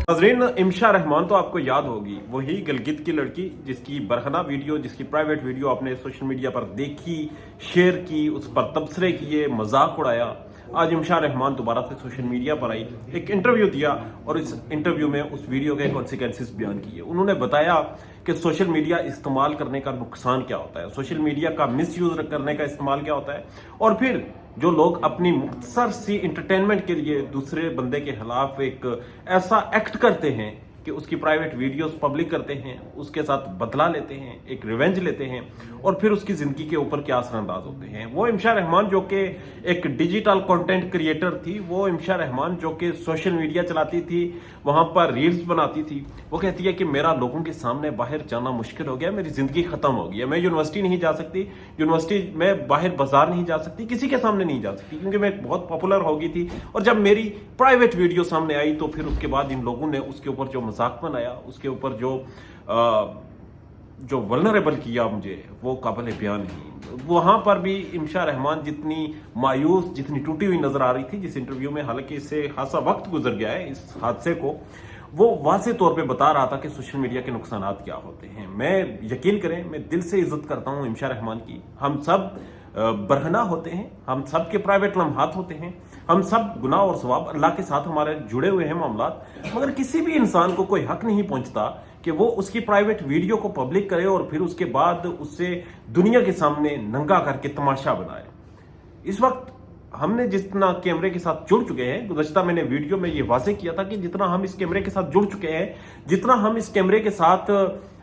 नाज़रीन, इमशा रहमान तो आपको याद होगी, वही गिलगित की लड़की जिसकी बरहना वीडियो, जिसकी प्राइवेट वीडियो आपने सोशल मीडिया पर देखी, शेयर की, उस पर तबसरे किए, मजाक उड़ाया। आज इमशा रहमान दोबारा से सोशल मीडिया पर आई, एक इंटरव्यू दिया और इस इंटरव्यू में उस वीडियो के कॉन्सिक्वेंसेस बयान किए। उन्होंने बताया कि सोशल मीडिया इस्तेमाल करने का नुकसान क्या होता है, सोशल मीडिया का मिस यूज करने का इस्तेमाल क्या होता है, और फिर जो लोग अपनी मुख्तसर सी इंटरटेनमेंट के लिए दूसरे बंदे के खिलाफ एक ऐसा एक्ट करते हैं कि उसकी प्राइवेट वीडियोस पब्लिक करते हैं, उसके साथ बदला लेते हैं, एक रिवेंज लेते हैं, और फिर उसकी जिंदगी के ऊपर क्या असरअंदाज होते हैं। वो इमशा रहमान जो कि एक डिजिटल कंटेंट क्रिएटर थी, वो इमशा रहमान जो कि सोशल मीडिया चलाती थी, वहां पर रील्स बनाती थी, वो कहती है कि मेरा लोगों के सामने बाहर जाना मुश्किल हो गया, मेरी जिंदगी खत्म हो गई है, मैं यूनिवर्सिटी नहीं जा सकती, यूनिवर्सिटी में बाहर बाजार नहीं जा सकती, किसी के सामने नहीं जा सकती, क्योंकि मैं बहुत पॉपुलर हो गई थी। और जब मेरी प्राइवेट वीडियो सामने आई तो फिर उसके बाद इन लोगों ने उसके ऊपर जो मजाक बनाया, उसके ऊपर जो वल्नरेबल किया मुझे, वो काबिल बयान नहीं। वहां पर भी इमशा रहमान जितनी मायूस, जितनी टूटी हुई नजर आ रही थी जिस इंटरव्यू में, हालांकि इससे खासा वक्त गुजर गया है इस हादसे को, वो वाज़े तौर पे बता रहा था कि सोशल मीडिया के नुकसानात क्या होते हैं। मैं, यकीन करें, मैं दिल से इज्जत करता हूं इमशा रहमान की। हम सब बरहना होते हैं, हम सब के प्राइवेट लम्हात होते हैं, हम सब गुनाह और सवाब अल्लाह के साथ हमारे जुड़े हुए हैं मामलात, मगर किसी भी इंसान को कोई हक नहीं पहुंचता कि वो उसकी प्राइवेट वीडियो को पब्लिक करे और फिर उसके बाद उससे दुनिया के सामने नंगा करके तमाशा बनाए। इस वक्त हमने जितना कैमरे के साथ जुड़ चुके हैं, गुज़श्ता मैंने वीडियो में ये वाज़े किया था कि जितना हम इस कैमरे के साथ जुड़ चुके हैं, जितना हम इस कैमरे के साथ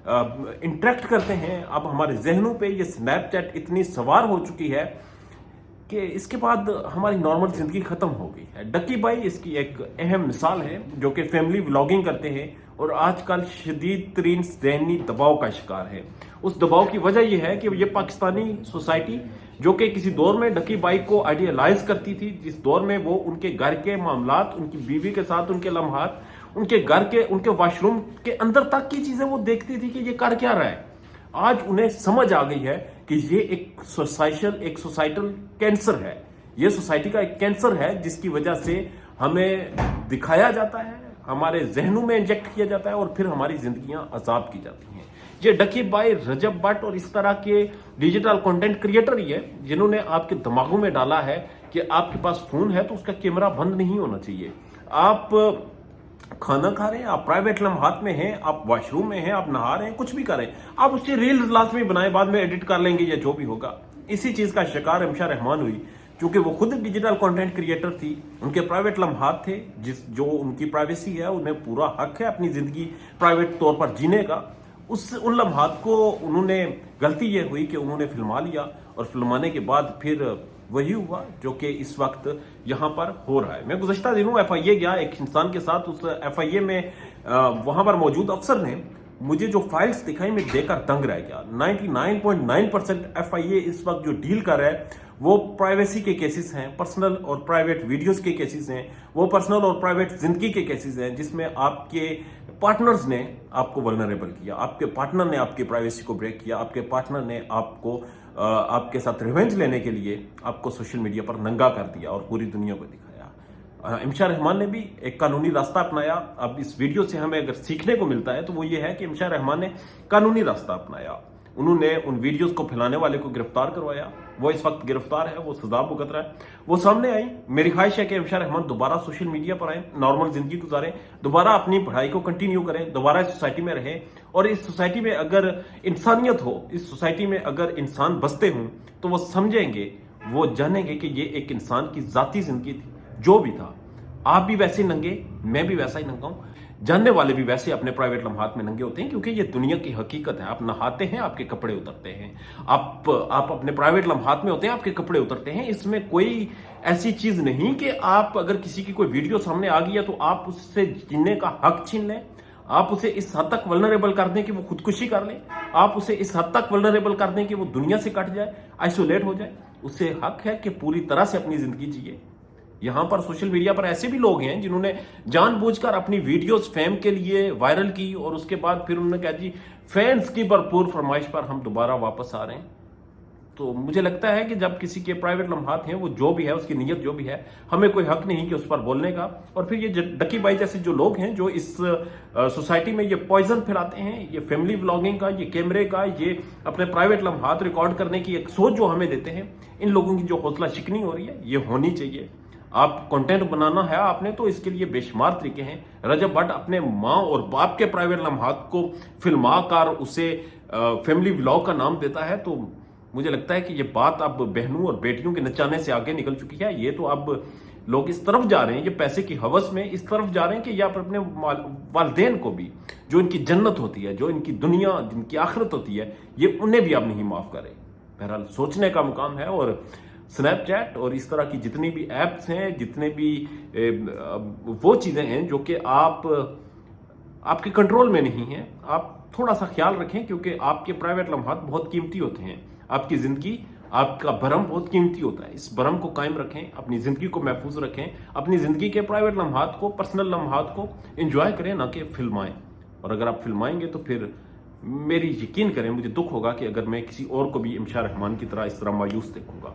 इंटरेक्ट करते हैं, अब हमारे जहनों पे ये स्नैपचैट इतनी सवार हो चुकी है कि इसके बाद हमारी नॉर्मल जिंदगी खत्म हो गई है। डक्की भाई इसकी एक अहम मिसाल है, जो कि फैमिली व्लॉगिंग करते हैं और आजकल शदीद तरीन ज़हनी दबाव का शिकार है। उस दबाव की वजह यह है कि ये पाकिस्तानी सोसाइटी, जो कि किसी दौर में डक्की भाई को आइडियलाइज करती थी, जिस दौर में वो उनके घर के मामलात, उनकी बीवी के साथ उनके लम्हात, उनके घर के, उनके वॉशरूम के अंदर तक की चीजें वो देखती थी कि ये कर क्या रहा है, आज उन्हें समझ आ गई है कि ये एक सोसाइटल कैंसर है, ये सोसाइटी का एक कैंसर है, जिसकी वजह से हमें दिखाया जाता है, हमारे जहनों में इंजेक्ट किया जाता है और फिर हमारी जिंदगियां अजाब की जाती हैं। ये डकी भाई, रजब भट्ट और इस तरह के डिजिटल कंटेंट क्रिएटर ही है जिन्होंने आपके दिमागों में डाला है कि आपके पास फोन है तो उसका कैमरा बंद नहीं होना चाहिए। आप खाना खा रहे हैं, आप प्राइवेट लम्हात में हैं, आप वॉशरूम में हैं, आप नहा रहे हैं, कुछ भी कर रहे हैं, आप उसकी रील्स लाजमी बनाए, बाद में एडिट कर लेंगे या जो भी होगा। इसी चीज का शिकार इमशा रहमान हुई, क्योंकि वो खुद डिजिटल कंटेंट क्रिएटर थी, उनके प्राइवेट लम्हात थे, जो उनकी प्राइवेसी है, उन्हें पूरा हक है अपनी जिंदगी प्राइवेट तौर पर जीने का। उन लम्हात को उन्होंने, गलती ये हुई कि उन्होंने फिल्मा लिया और फिल्माने के बाद फिर वही हुआ जो कि इस वक्त यहाँ पर हो रहा है। मैं गुज़श्ता दिनों FIA गया एक इंसान के साथ, उस FIA में वहां पर मौजूद अफसर ने मुझे जो फाइल्स दिखाई, मैं देखकर दंग रह गया। 99.9% FIA इस वक्त जो डील कर रहा है वो प्राइवेसी के केसेस हैं, पर्सनल और प्राइवेट वीडियोस के केसेस हैं, वो पर्सनल और प्राइवेट जिंदगी के केसेस हैं जिसमें आपके पार्टनर्स ने आपको वल्नरेबल किया, आपके पार्टनर ने आपकी प्राइवेसी को ब्रेक किया, आपके पार्टनर ने आपको आपके साथ रिवेंज लेने के लिए आपको सोशल मीडिया पर नंगा कर दिया और पूरी दुनिया को दिखाया। इमशा रहमान ने भी एक कानूनी रास्ता अपनाया। अब इस वीडियो से हमें अगर सीखने को मिलता है तो वो ये है कि इमशा रहमान ने कानूनी रास्ता अपनाया, उन्होंने उन वीडियोस को फैलाने वाले को गिरफ्तार करवाया, वो इस वक्त गिरफ्तार है, वो सजा भुगत रहा है, वो सामने आई। मेरी ख्वाहिश है कि इमशा रहमान दोबारा सोशल मीडिया पर आए, नॉर्मल जिंदगी गुजारें, दोबारा अपनी पढ़ाई को कंटिन्यू करें, दोबारा इस सोसाइटी में रहें, और इस सोसाइटी में अगर इंसानियत हो, इस सोसाइटी में अगर इंसान बसते हों, तो वो समझेंगे, वो जानेंगे कि ये एक इंसान की जाती जिंदगी थी, जो भी था। आप भी वैसे नंगे, मैं भी वैसा ही नंगा हूं, जानने वाले भी वैसे अपने प्राइवेट लम्हात में नंगे होते हैं, क्योंकि ये दुनिया की हकीकत है। आप नहाते हैं, आपके कपड़े उतरते हैं, आप अपने प्राइवेट लम्हात में होते हैं, आपके कपड़े उतरते हैं। इसमें कोई ऐसी चीज नहीं कि आप, अगर किसी की कोई वीडियो सामने आ गई है तो आप उससे जीने का हक छीन लें, आप उसे इस हद तक वल्नरेबल कर दें कि वो खुदकुशी कर ले, आप उसे इस हद तक वल्नरेबल कर दें कि वो दुनिया से कट जाए, आइसोलेट हो जाए। उसे हक है कि पूरी तरह से अपनी जिंदगी जिए। यहां पर सोशल मीडिया पर ऐसे भी लोग हैं जिन्होंने जानबूझकर अपनी वीडियोस फेम के लिए वायरल की और उसके बाद फिर उन्होंने कहा जी फैंस की भरपूर फरमाइश पर हम दोबारा वापस आ रहे हैं। تو مجھے لگتا ہے کہ جب کسی کے پرائیویٹ لمحات ہیں، وہ جو بھی ہے، اس کی نیت جو بھی ہے، ہمیں کوئی حق نہیں کہ اس پر بولنے کا. اور پھر یہ ڈکی بھائی جیسے جو لوگ ہیں جو اس سوسائٹی میں یہ پوائزن پھیلاتے ہیں، یہ فیملی ولاگنگ کا، یہ کیمرے کا، یہ اپنے پرائیویٹ لمحات ریکارڈ کرنے کی ایک سوچ جو ہمیں دیتے ہیں، ان لوگوں کی جو حوصلہ شکنی ہو رہی ہے یہ ہونی چاہیے. آپ کنٹینٹ بنانا ہے آپ نے تو اس کے لیے بے شمار طریقے ہیں. رجب بٹ اپنے ماں اور باپ کے پرائیویٹ لمحات کو فلما کر اسے فیملی ولاگ کا نام دیتا ہے، تو مجھے لگتا ہے کہ یہ بات اب بہنوں اور بیٹیوں کے نچانے سے آگے نکل چکی ہے. یہ تو اب لوگ اس طرف جا رہے ہیں، یہ پیسے کی ہوس میں اس طرف جا رہے ہیں کہ یہ اپنے والدین کو بھی، جو ان کی جنت ہوتی ہے، جو ان کی دنیا، جن کی آخرت ہوتی ہے، یہ انہیں بھی اب نہیں معاف کرے. بہرحال سوچنے کا مقام ہے. اور سنیپ چیٹ اور اس طرح کی جتنی بھی ایپس ہیں، جتنے بھی وہ چیزیں ہیں جو کہ آپ کے کنٹرول میں نہیں ہیں، آپ تھوڑا سا خیال رکھیں، کیونکہ آپ کے پرائیویٹ لمحات بہت قیمتی ہوتے ہیں. آپ کی زندگی، آپ کا بھرم بہت قیمتی ہوتا ہے. اس بھرم کو قائم رکھیں، اپنی زندگی کو محفوظ رکھیں، اپنی زندگی کے پرائیویٹ لمحات کو، پرسنل لمحات کو انجوائے کریں، نہ کہ فلمائیں. اور اگر آپ فلمائیں گے تو پھر میری یقین کریں، مجھے دکھ ہوگا کہ اگر میں کسی اور کو بھی امشا رحمان کی طرح اس طرح مایوس دیکھوں گا.